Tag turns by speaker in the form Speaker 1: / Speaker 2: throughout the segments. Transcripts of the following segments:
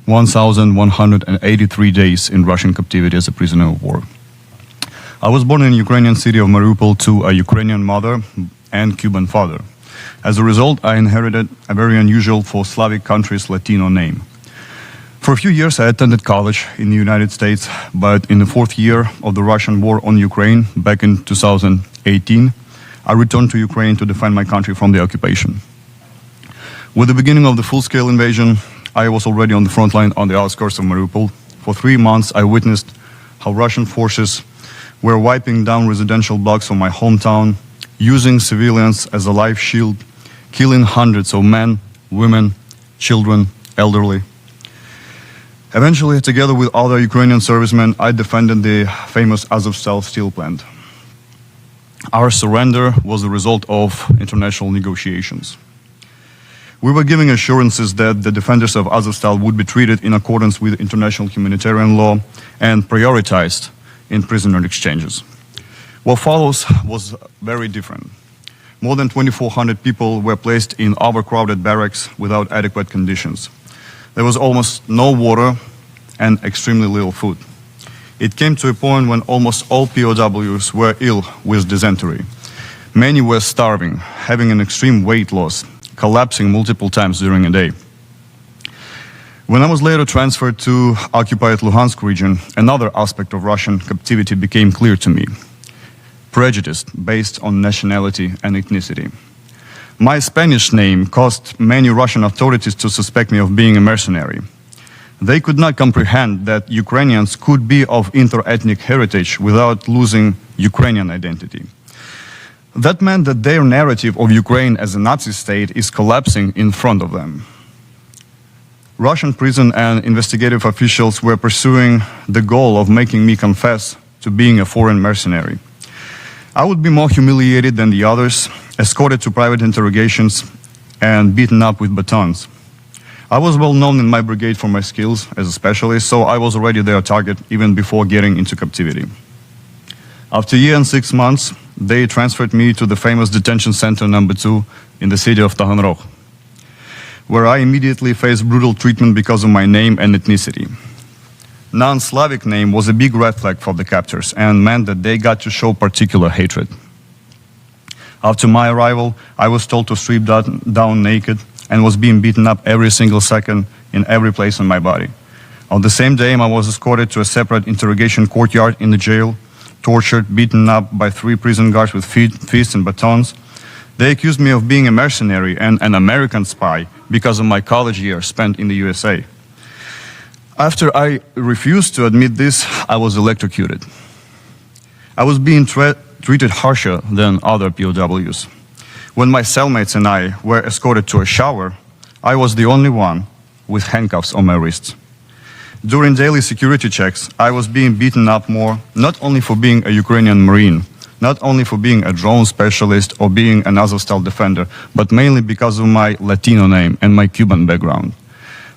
Speaker 1: 1,183 days in Russian captivity as a prisoner of war. I was born in the Ukrainian city of Mariupol to a Ukrainian mother and Cuban father. As a result, I inherited a very unusual for Slavic countries Latino name. For a few years, I attended college in the United States, but in the fourth year of the Russian war on Ukraine, back in 2018, I returned to Ukraine to defend my country from the occupation. With the beginning of the full-scale invasion, I was already on the front line on the outskirts of Mariupol. For 3 months, I witnessed how Russian forces were wiping down residential blocks of my hometown, using civilians as a life shield, killing hundreds of men, women, children, elderly. Eventually, together with other Ukrainian servicemen, I defended the famous Azovstal steel plant. Our surrender was the result of international negotiations. We were giving assurances that the defenders of Azovstal would be treated in accordance with international humanitarian law and prioritized in prisoner exchanges. What follows was very different. More than 2,400 people were placed in overcrowded barracks without adequate conditions. There was almost no water and extremely little food. It came to a point when almost all POWs were ill with dysentery. Many were starving, having an extreme weight loss, collapsing multiple times during a day. When I was later transferred to occupied Luhansk region, another aspect of Russian captivity became clear to me: prejudice based on nationality and ethnicity. My Spanish name caused many Russian authorities to suspect me of being a mercenary. They could not comprehend that Ukrainians could be of inter-ethnic heritage without losing Ukrainian identity. That meant that their narrative of Ukraine as a Nazi state is collapsing in front of them. Russian prison and investigative officials were pursuing the goal of making me confess to being a foreign mercenary. I would be more humiliated than the others, escorted to private interrogations, and beaten up with batons. I was well known in my brigade for my skills as a specialist, so I was already their target even before getting into captivity. After a year and 6 months, they transferred me to the famous detention center number 2 in the city of Taganrog, where I immediately faced brutal treatment because of my name and ethnicity. Non-Slavic name was a big red flag for the captors and meant that they got to show particular hatred. After my arrival, I was told to strip down naked and was being beaten up every single second in every place on my body. On the same day, I was escorted to a separate interrogation courtyard in the jail, tortured, beaten up by 3 prison guards with fists and batons. They accused me of being a mercenary and an American spy because of my college years spent in the USA. After I refused to admit this, I was electrocuted. I was being treated harsher than other POWs. When my cellmates and I were escorted to a shower, I was the only one with handcuffs on my wrists. During daily security checks, I was being beaten up more, not only for being a Ukrainian Marine, not only for being a drone specialist or being an Azovstal defender, but mainly because of my Latino name and my Cuban background.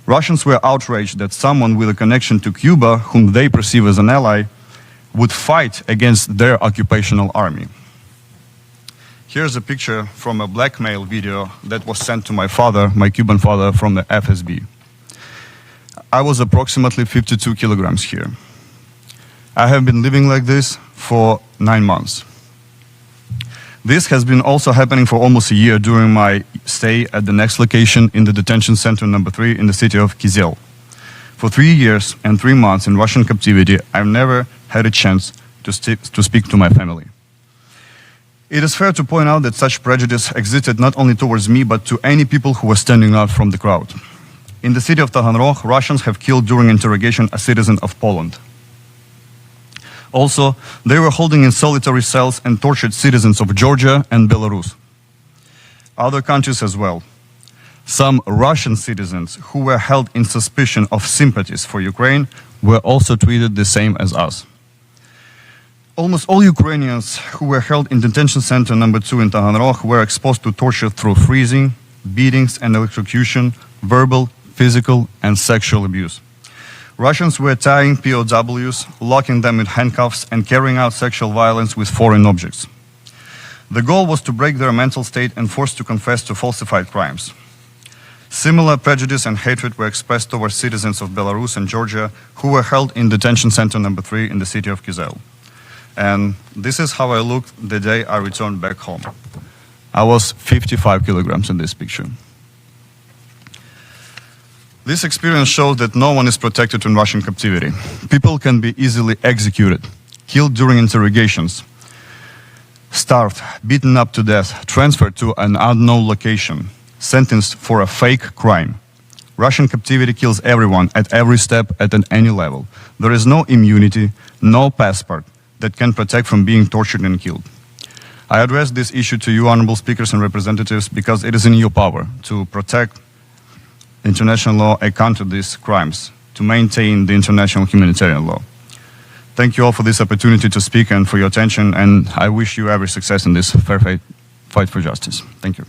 Speaker 1: Russians were outraged that someone with a connection to Cuba, whom they perceive as an ally, would fight against their occupational army. Here's a picture from a blackmail video that was sent to my father, my Cuban father, from the FSB. I was approximately 52 kilograms here. I have been living like this for 9 months. This has been also happening for almost a year during my stay at the next location in the detention center number 3 in the city of Kyzyl. For 3 years and 3 months in Russian captivity, I've never had a chance to speak to my family. It is fair to point out that such prejudice existed not only towards me, but to any people who were standing out from the crowd. In the city of Taganrog, Russians have killed during interrogation a citizen of Poland. Also, they were holding in solitary cells and tortured citizens of Georgia and Belarus. Other countries as well. Some Russian citizens who were held in suspicion of sympathies for Ukraine were also treated the same as us. Almost all Ukrainians who were held in detention center number 2 in Taganrog were exposed to torture through freezing, beatings and electrocution, verbal, physical and sexual abuse. Russians were tying POWs, locking them in handcuffs and carrying out sexual violence with foreign objects. The goal was to break their mental state and force to confess to falsified crimes. Similar prejudice and hatred were expressed towards citizens of Belarus and Georgia who were held in detention center number 3 in the city of Kyzyl. And this is how I looked the day I returned back home. I was 55 kilograms in this picture. This experience shows that no one is protected in Russian captivity. People can be easily executed, killed during interrogations, starved, beaten up to death, transferred to an unknown location, sentenced for a fake crime. Russian captivity kills everyone at every step at any level. There is no immunity, no passport that can protect from being tortured and killed. I address this issue to you, honorable speakers and representatives, because it is in your power to protect international law and counter these crimes, to maintain the international humanitarian law. Thank you all for this opportunity to speak and for your attention, and I wish you every success in this fair fight for justice. Thank you.